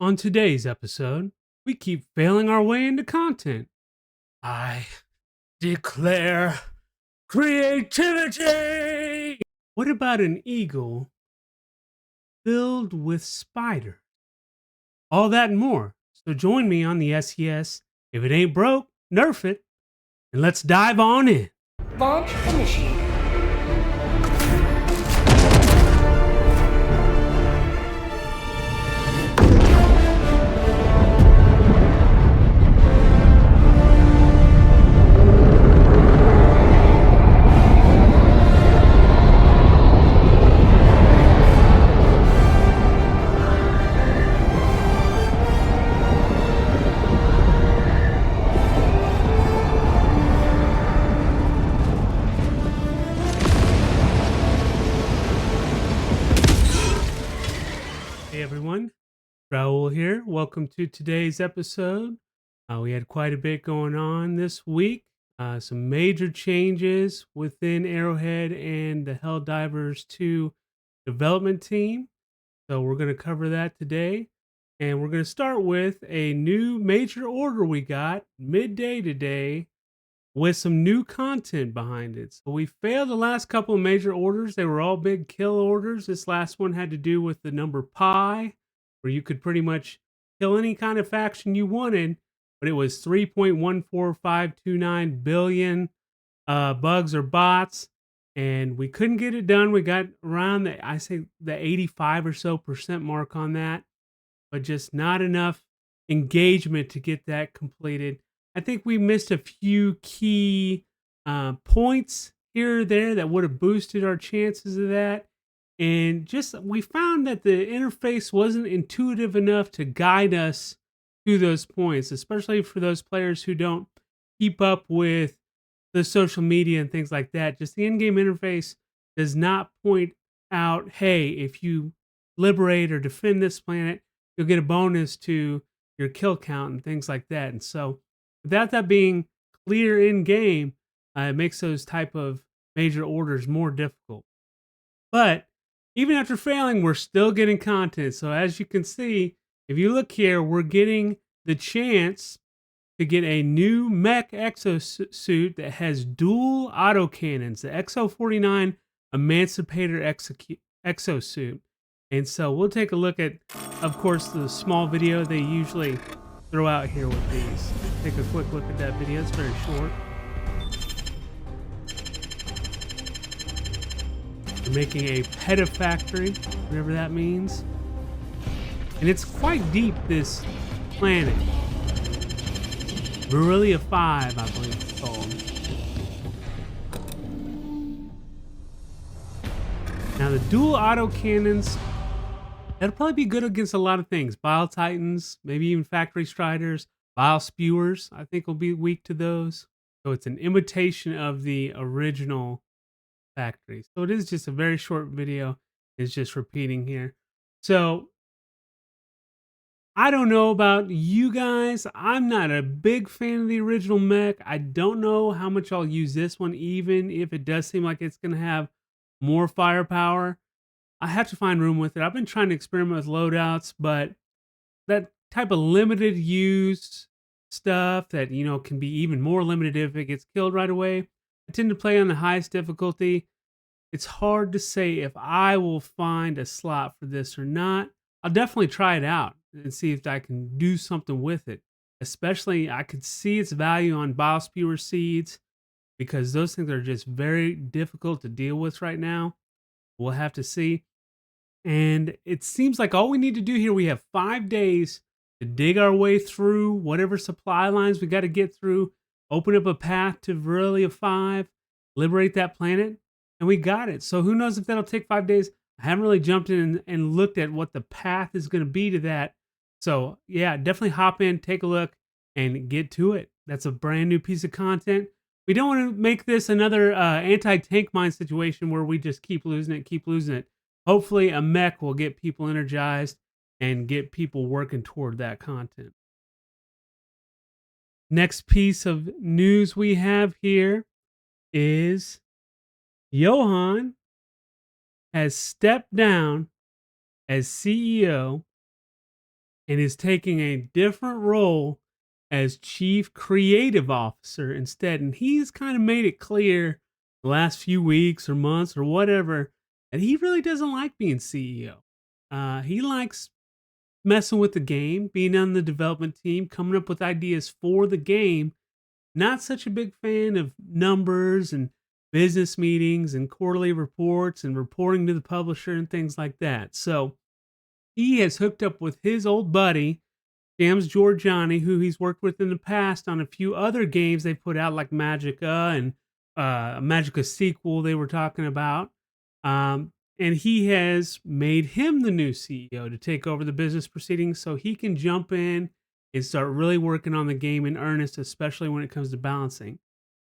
On today's episode, we keep failing our way into content. I declare creativity! What about an eagle filled with spiders? All that and more. So join me on the SES. If it ain't broke, nerf it. And let's dive on in. Launch initiated. Hey everyone, Raul here. Welcome to today's episode. We had quite a bit going on this week. Some major changes within Arrowhead and the Helldivers 2 development team. So we're going to cover that today. And we're going to start with a new major order we got midday today with some new content behind it. So we failed the last couple of major orders. They were all big kill orders. This last one had to do with the number pi, where you could pretty much kill any kind of faction you wanted, but it was 3.14529 billion bugs or bots, and we couldn't get it done. We got around the 85 or so percent mark on that, but just not enough engagement to get that completed. I think we missed a few key points here or there that would have boosted our chances of that. And just we found that the interface wasn't intuitive enough to guide us to those points, especially for those players who don't keep up with the social media and things like that. Just the in-game interface does not point out, hey, if you liberate or defend this planet, you'll get a bonus to your kill count and things like that. And so without that being clear in game, it makes those type of major orders more difficult. But even after failing, we're still getting content. So as you can see, if you look here, we're getting the chance to get a new Mech exosuit that has dual autocannons, the XO49 Emancipator exosuit. And so we'll take a look at, of course, the small video they usually throw out here with these. Take a quick look at that video. It's very short. We're making a pedifactory, whatever that means. And it's quite deep, this planet. Beryllia 5, I believe it's called. Now the dual autocannons, that'll probably be good against a lot of things. Bile Titans, maybe even Factory Striders, Bile Spewers, I think will be weak to those. So it's an imitation of the original Factory. So it is just a very short video. It's just repeating here. So I don't know about you guys. I'm not a big fan of the original Mech. I don't know how much I'll use this one, even if it does seem like it's going to have more firepower. I have to find room with it. I've been trying to experiment with loadouts, but that type of limited use stuff that, you know, can be even more limited if it gets killed right away. I tend to play on the highest difficulty. It's hard to say if I will find a slot for this or not. I'll definitely try it out and see if I can do something with it. Especially, I could see its value on Bile Spewer seeds because those things are just very difficult to deal with right now. We'll have to see. And it seems like all we need to do here, we have 5 days to dig our way through whatever supply lines we got to get through, open up a path to Veriliia 5, liberate that planet, and we got it. So who knows if that'll take 5 days. I haven't really jumped in and looked at what the path is going to be to that. So yeah, definitely hop in, take a look, and get to it. That's a brand new piece of content. We don't want to make this another anti-tank mine situation where we just keep losing it. Hopefully a mech will get people energized and get people working toward that content. Next piece of news we have here is Johan has stepped down as CEO and is taking a different role as chief creative officer instead. And he's kind of made it clear the last few weeks or months or whatever that he really doesn't like being CEO. He likes messing with the game, being on the development team, coming up with ideas for the game. Not such a big fan of numbers and business meetings and quarterly reports and reporting to the publisher and things like that. So he has hooked up with his old buddy, James Giorgiani, who he's worked with in the past on a few other games they put out, like Magica and a Magica sequel they were talking about. And he has made him the new CEO to take over the business proceedings so he can jump in and start really working on the game in earnest, especially when it comes to balancing.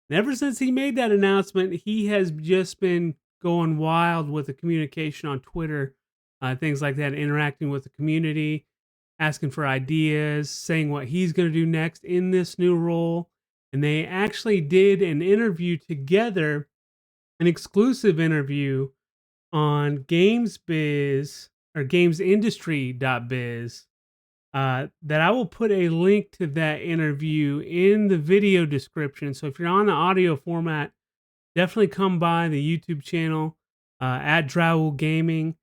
And ever since he made that announcement, he has just been going wild with the communication on Twitter, things like that, interacting with the community, asking for ideas, saying what he's going to do next in this new role. And they actually did an interview together, an exclusive interview on GamesBiz or GamesIndustry.biz. That I will put a link to that interview in the video description. So if you're on the audio format, definitely come by the YouTube channel at Drywall Gaming.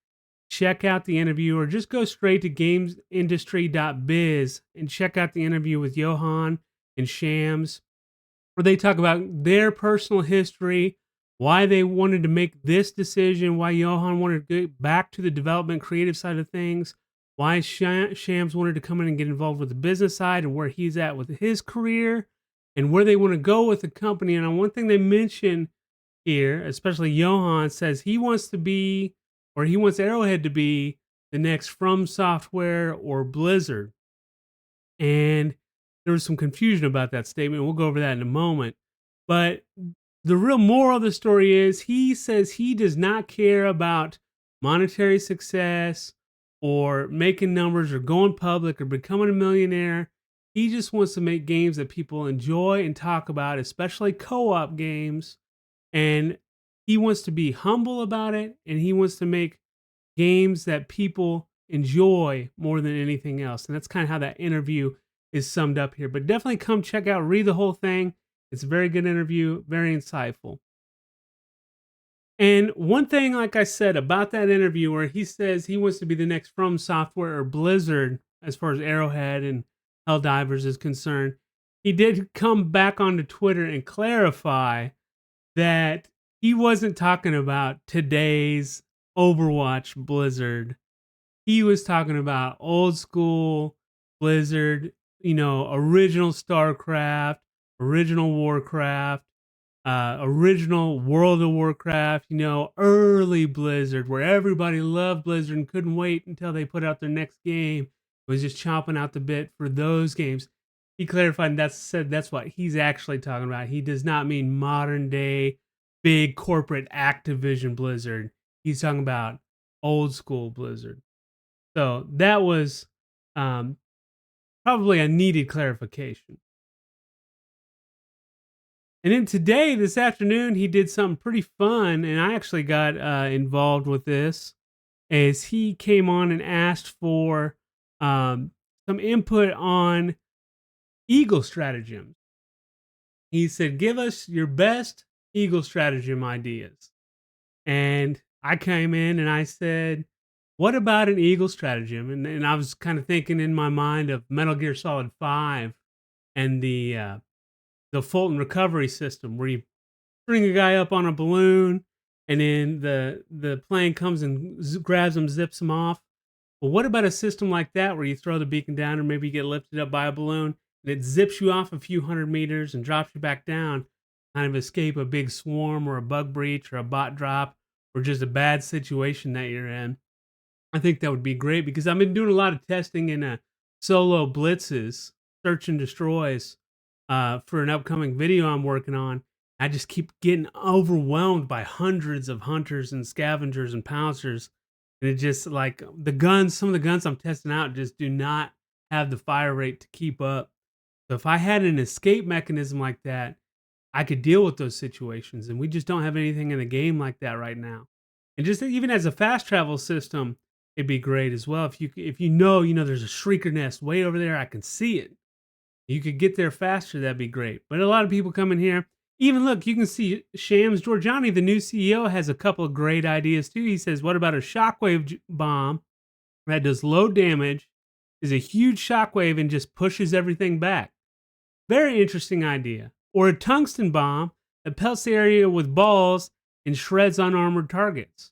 Check out the interview, or just go straight to gamesindustry.biz and check out the interview with Johan and Shams, where they talk about their personal history, why they wanted to make this decision, why Johan wanted to get back to the development creative side of things, why Shams wanted to come in and get involved with the business side, and where he's at with his career, and where they want to go with the company. And one thing they mention here, especially Johan, says he wants to be, or he wants Arrowhead to be, the next From Software or Blizzard. And there was some confusion about that statement. We'll go over that in a moment. But the real moral of the story is he says he does not care about monetary success or making numbers or going public or becoming a millionaire. He just wants to make games that people enjoy and talk about, especially co-op games. And he wants to be humble about it, and he wants to make games that people enjoy more than anything else. And that's kind of how that interview is summed up here. But definitely come check out, read the whole thing. It's a very good interview, very insightful. And one thing, like I said, about that interview where he says he wants to be the next From Software or Blizzard as far as Arrowhead and Helldivers is concerned, he did come back onto Twitter and clarify that he wasn't talking about today's Overwatch Blizzard. He was talking about old school Blizzard, original StarCraft, original Warcraft, original World of Warcraft, early Blizzard, where everybody loved Blizzard and couldn't wait until they put out their next game. It was just chomping out the bit for those games. He clarified and that's what he's actually talking about. He does not mean modern day big corporate Activision Blizzard. He's talking about old school Blizzard. So that was probably a needed clarification. And then today, this afternoon, he did something pretty fun, and I actually got involved with this, as he came on and asked for some input on Eagle stratagems. He said, give us your best Eagle stratagem ideas. And I came in and I said, what about an Eagle stratagem? And I was kind of thinking in my mind of Metal Gear Solid 5 and the Fulton recovery system, where you bring a guy up on a balloon and then the plane comes and grabs him, zips him off. Well, what about a system like that where you throw the beacon down, or maybe you get lifted up by a balloon and it zips you off a few hundred meters and drops you back down, kind of escape a big swarm or a bug breach or a bot drop or just a bad situation that you're in? I think that would be great, because I've been doing a lot of testing in solo blitzes, search and destroys, for an upcoming video I'm working on. I just keep getting overwhelmed by hundreds of hunters and scavengers and pouncers. And it just, like, some of the guns I'm testing out just do not have the fire rate to keep up. So if I had an escape mechanism like that, I could deal with those situations. And we just don't have anything in the game like that right now. And just even as a fast travel system, it'd be great as well. If you know there's a shrieker nest way over there, I can see it. You could get there faster, that'd be great. But a lot of people come in here. Even look, you can see Shams Georgiani, the new CEO, has a couple of great ideas too. He says, what about a shockwave bomb that does low damage, is a huge shockwave, and just pushes everything back? Very interesting idea. Or a tungsten bomb that pelts the area with balls and shreds unarmored targets.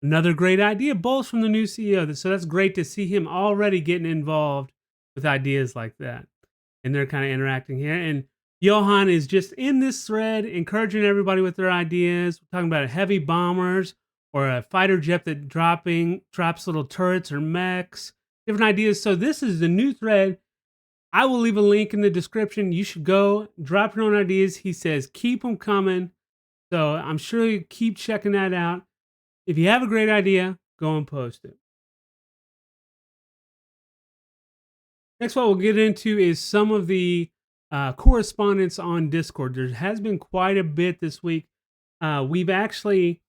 Another great idea, both from the new CEO. So that's great to see him already getting involved with ideas like that. And they're kind of interacting here. And Johan is just in this thread, encouraging everybody with their ideas. We're talking about heavy bombers or a fighter jet that drops little turrets or mechs, different ideas. So this is the new thread. I will leave a link in the description. You should go drop your own ideas. He says, keep them coming. So I'm sure you keep checking that out. If you have a great idea, go and post it. Next, what we'll get into is some of the correspondence on Discord. There has been quite a bit this week. We've actually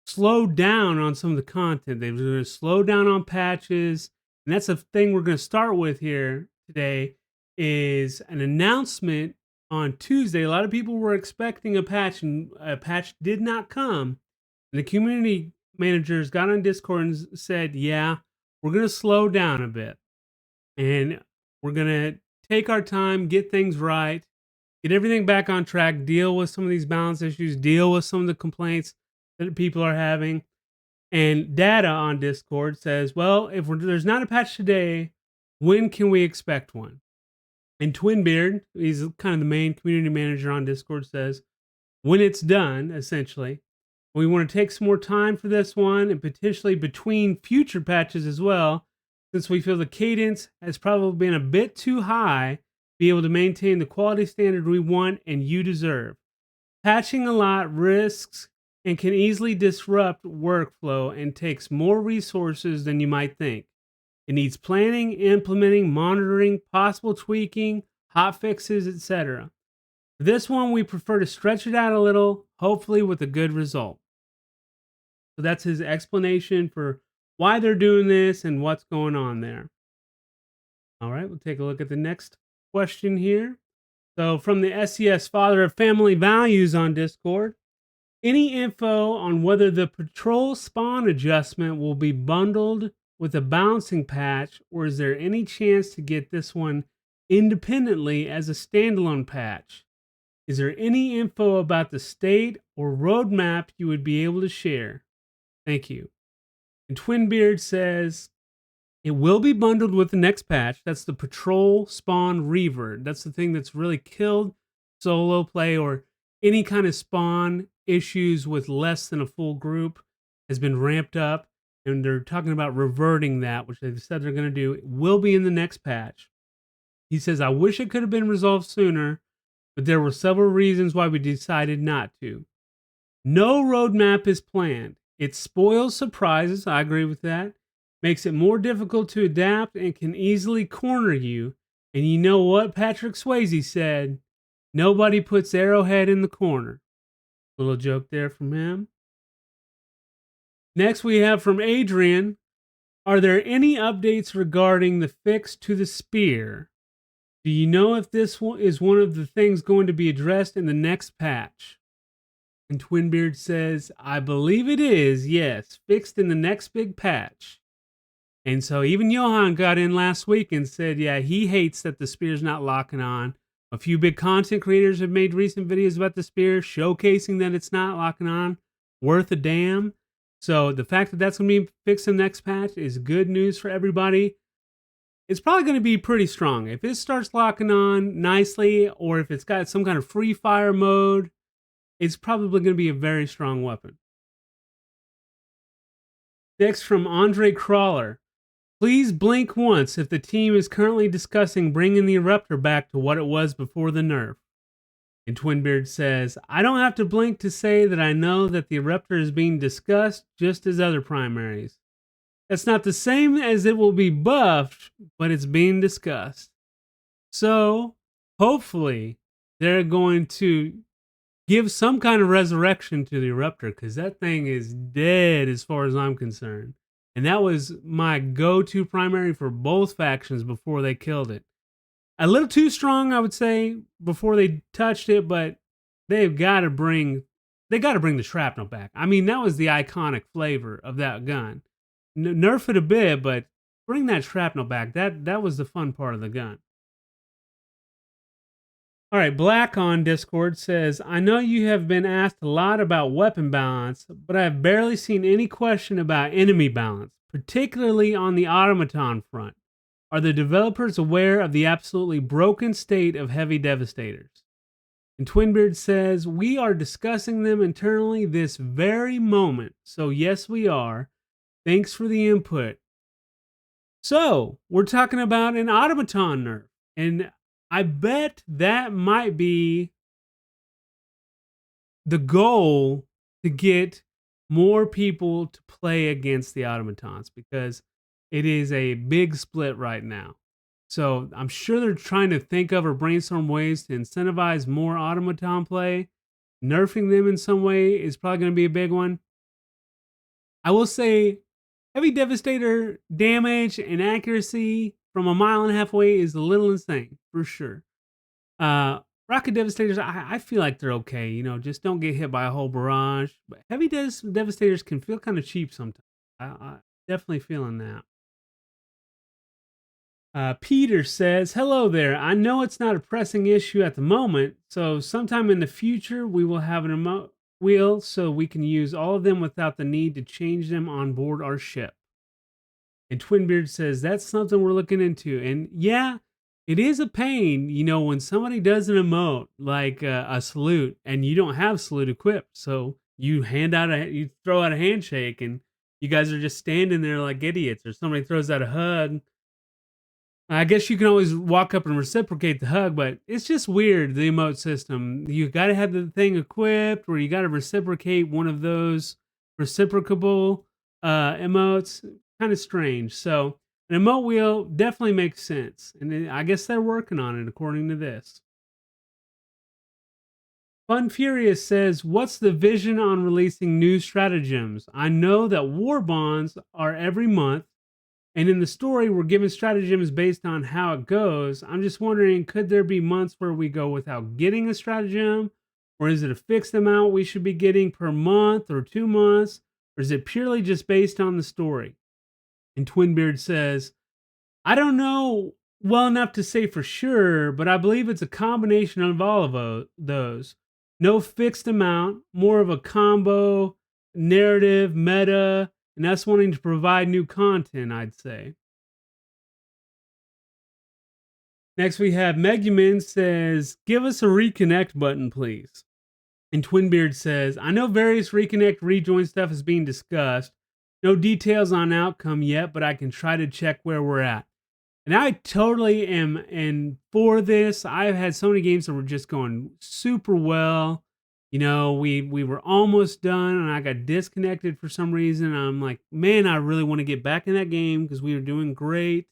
slowed down on some of the content. They've slowed down on patches. And that's the thing we're going to start with here today, is an announcement on Tuesday. A lot of people were expecting a patch, and a patch did not come. And the community managers got on Discord and said, yeah, we're going to slow down a bit. And we're going to take our time, get things right, get everything back on track, deal with some of these balance issues, deal with some of the complaints that people are having. And Data on Discord says, well, if there's not a patch today, when can we expect one? And Twinbeard, he's kind of the main community manager on Discord, says, when it's done, essentially. We want to take some more time for this one, and potentially between future patches as well, since we feel the cadence has probably been a bit too high to be able to maintain the quality standard we want and you deserve. Patching a lot risks and can easily disrupt workflow and takes more resources than you might think. It needs planning, implementing, monitoring, possible tweaking, hot fixes, etc. For this one, we prefer to stretch it out a little, hopefully with a good result. So that's his explanation for why they're doing this and what's going on there. All right, we'll take a look at the next question here. So from the SES Father of Family Values on Discord, any info on whether the patrol spawn adjustment will be bundled with a balancing patch, or is there any chance to get this one independently as a standalone patch? Is there any info about the state or roadmap you would be able to share? Thank you. And Twinbeard says, it will be bundled with the next patch. That's the patrol spawn revert. That's the thing that's really killed solo play or any kind of spawn issues with less than a full group has been ramped up. And they're talking about reverting that, which they've said they're going to do. It will be in the next patch. He says, I wish it could have been resolved sooner, but there were several reasons why we decided not to. No roadmap is planned. It spoils surprises. I agree with that. Makes it more difficult to adapt and can easily corner you. And you know what Patrick Swayze said? Nobody puts Arrowhead in the corner. Little joke there from him. Next we have from Adrian. Are there any updates regarding the fix to the spear? Do you know if this is one of the things going to be addressed in the next patch? And Twinbeard says, I believe it is, yes, fixed in the next big patch. And so even Johan got in last week and said, yeah, he hates that the spear's not locking on. A few big content creators have made recent videos about the spear, showcasing that it's not locking on. Worth a damn. So the fact that that's going to be fixed in the next patch is good news for everybody. It's probably going to be pretty strong. If it starts locking on nicely, or if it's got some kind of free fire mode, it's probably going to be a very strong weapon. Next from Andre Crawler. Please blink once if the team is currently discussing bringing the Eruptor back to what it was before the nerf. And Twinbeard says, I don't have to blink to say that I know that the Eruptor is being discussed just as other primaries. That's not the same as it will be buffed, but it's being discussed. So, hopefully, they're going to give some kind of resurrection to the Eruptor, because that thing is dead as far as I'm concerned. And that was my go-to primary for both factions before they killed it. A little too strong, I would say, before they touched it, but they've got to bring they got to bring the shrapnel back. I mean, that was the iconic flavor of that gun. Nerf it a bit, but bring that shrapnel back. That was the fun part of the gun. All right, Black on Discord says, I know you have been asked a lot about weapon balance, but I have barely seen any question about enemy balance, particularly on the automaton front. Are the developers aware of the absolutely broken state of heavy devastators? And Twinbeard says, we are discussing them internally this very moment. So, yes, we are. Thanks for the input. So, we're talking about an automaton nerf. And I bet that might be the goal to get more people to play against the automatons because it is a big split right now. So I'm sure they're trying to think of or brainstorm ways to incentivize more automaton play. Nerfing them in some way is probably going to be a big one. I will say heavy devastator damage and accuracy from a mile and a half away is a little insane for sure. Rocket Devastators, I feel like they're okay. You know, just don't get hit by a whole barrage. But heavy Devastators can feel kind of cheap sometimes. I definitely feeling that. Peter says, hello there. I know it's not a pressing issue at the moment, so sometime in the future we will have an remote wheel so we can use all of them without the need to change them on board our ship. And Twinbeard says, that's something we're looking into. And yeah, it is a pain, you know, when somebody does an emote like a salute and you don't have salute equipped. So you you throw out a handshake and you guys are just standing there like idiots, or somebody throws out a hug. I guess you can always walk up and reciprocate the hug, but it's just weird, the emote system. You got to have the thing equipped, or you got to reciprocate one of those reciprocable emotes. Kind of strange. So an emote wheel definitely makes sense. And I guess they're working on it according to this. Fun Furious says, what's the vision on releasing new stratagems? I know that war bonds are every month, and in the story, we're given stratagems based on how it goes. I'm just wondering, could there be months where we go without getting a stratagem? Or is it a fixed amount we should be getting per month or 2 months? Or is it purely just based on the story? And Twinbeard says, I don't know well enough to say for sure, but I believe it's a combination of all of those. No fixed amount, more of a combo, narrative, meta, and us wanting to provide new content, I'd say. Next, we have Megumin says, give us a reconnect button, please. And Twinbeard says, I know various reconnect rejoin stuff is being discussed. No details on outcome yet, but I can try to check where we're at. And I totally am and for this. I've had so many games that were just going super well. You know, we were almost done and I got disconnected for some reason. I'm like, man, I really want to get back in that game because we were doing great.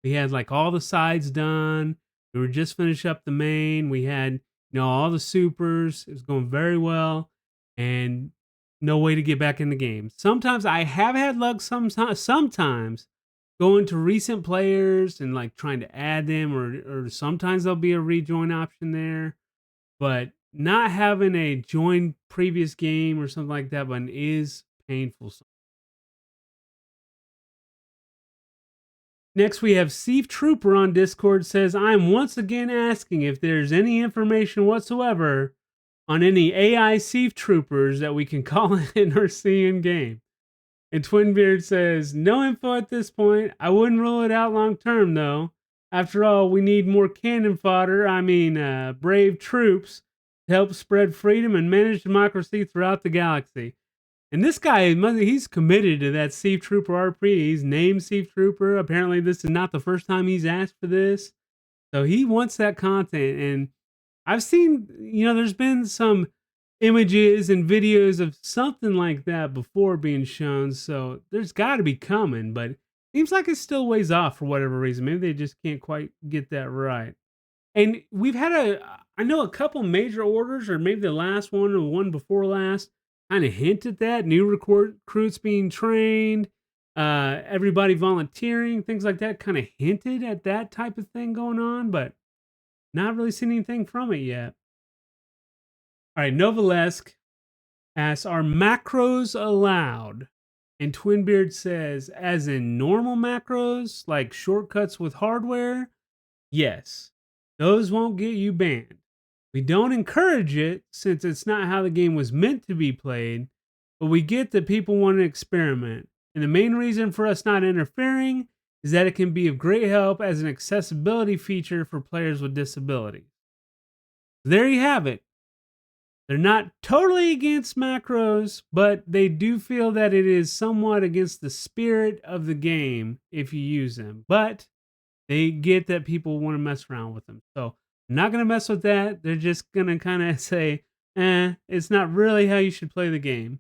We had like all the sides done. We were just finished up the main. We had, all the supers. It was going very well. And no way to get back in the game. Sometimes I have had luck sometimes going to recent players and like trying to add them, or sometimes there'll be a rejoin option there, but not having a join previous game or something like that button is painful. Next, we have Steve Trooper on Discord says, I am once again asking if there's any information whatsoever on any AI Thief Troopers that we can call in or see in game. And Twinbeard says, no info at this point. I wouldn't rule it out long term, though. After all, we need more cannon fodder, brave troops, to help spread freedom and manage democracy throughout the galaxy. And this guy, he's committed to that Thief Trooper RP. He's named Thief Trooper. Apparently, this is not the first time he's asked for this. So he wants that content. And I've seen, there's been some images and videos of something like that before being shown. So there's got to be coming, but it seems like it's still ways off for whatever reason. Maybe they just can't quite get that right. And we've had I know a couple major orders, or maybe the last one or the one before last, kind of hint at that. New recruits being trained. everybody volunteering, things like that, kind of hinted at that type of thing going on, but not really seen anything from it yet. All right, Novalesk asks, are macros allowed? And Twinbeard says, as in normal macros, like shortcuts with hardware, yes. Those won't get you banned. We don't encourage it since it's not how the game was meant to be played, but we get that people want to experiment. And the main reason for us not interfering is that it can be of great help as an accessibility feature for players with disabilities. There you have it. They're not totally against macros, but they do feel that it is somewhat against the spirit of the game if you use them. But they get that people want to mess around with them. So I'm not going to mess with that. They're just going to kind of say, it's not really how you should play the game.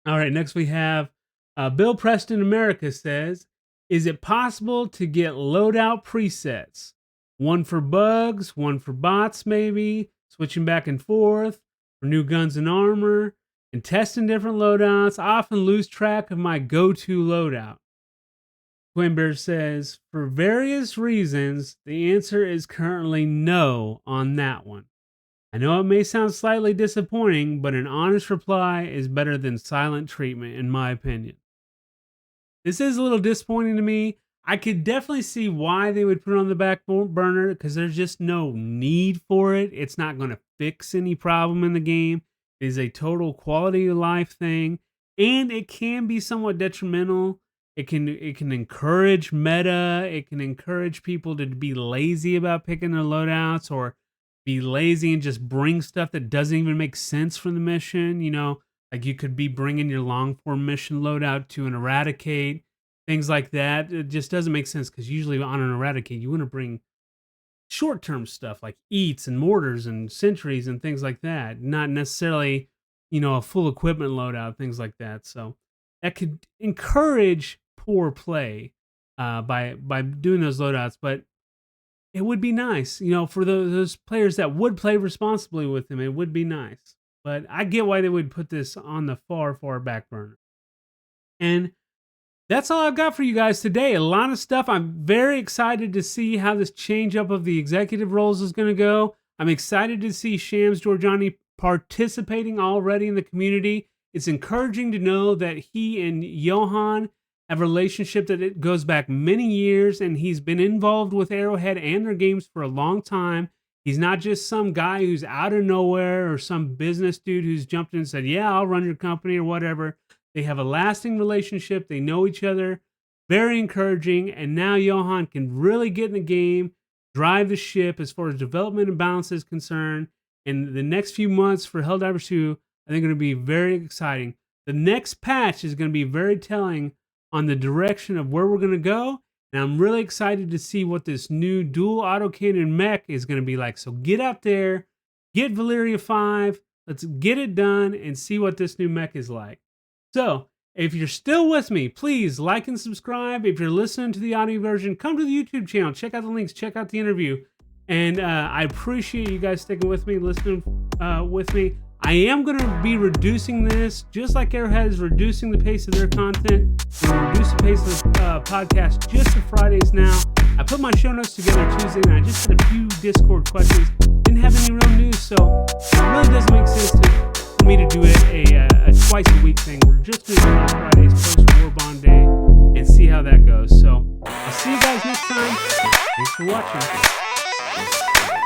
All right, next we have Bill Preston America says, is it possible to get loadout presets? One for bugs, one for bots maybe, switching back and forth for new guns and armor, and testing different loadouts. I often lose track of my go-to loadout. Twinbear says, for various reasons, the answer is currently no on that one. I know it may sound slightly disappointing, but an honest reply is better than silent treatment, in my opinion. This is a little disappointing to me. I could definitely see why they would put it on the back burner, because there's just no need for it. It's not going to fix any problem in the game. It is a total quality of life thing, and it can be somewhat detrimental. It can encourage meta. It can encourage people to be lazy about picking their loadouts, or be lazy and just bring stuff that doesn't even make sense for the mission. You know, like you could be bringing your long form mission loadout to an eradicate, things like that. It just doesn't make sense, because usually on an eradicate, you want to bring short term stuff like eats and mortars and sentries and things like that, not necessarily, you know, a full equipment loadout, things like that. So that could encourage poor play by doing those loadouts, but it would be nice, you know, for those players that would play responsibly with them. It would be nice, but I get why they would put this on the far, far back burner. And that's all I've got for you guys today. A lot of stuff. I'm very excited to see how this change up of the executive roles is going to go. I'm excited to see Shams Georgiani participating already in the community. It's encouraging to know that he and Johan have a relationship that it goes back many years, and he's been involved with Arrowhead and their games for a long time. He's not just some guy who's out of nowhere or some business dude who's jumped in and said, yeah, I'll run your company or whatever. They have a lasting relationship. They know each other. Very encouraging. And now Johan can really get in the game, drive the ship as far as development and balance is concerned. And the next few months for Helldivers 2, I think, are going to be very exciting. The next patch is going to be very telling on the direction of where we're going to go. And I'm really excited to see what this new dual autocannon mech is going to be like. So get out there, get Valyria 5. Let's get it done and see what this new mech is like. So if you're still with me, please like and subscribe. If you're listening to the audio version, come to the YouTube channel. Check out the links. Check out the interview. And I appreciate you guys sticking with me, listening with me. I am going to be reducing this, just like Arrowhead is reducing the pace of their content. We're going to reduce the pace of the podcast just to Fridays now. I put my show notes together Tuesday, and I just had a few Discord questions. Didn't have any real news, so it really doesn't make sense for me to do it a twice a week thing. We're just going to do it on Fridays post-War Bond Day and see how that goes. So I'll see you guys next time. Thanks for watching.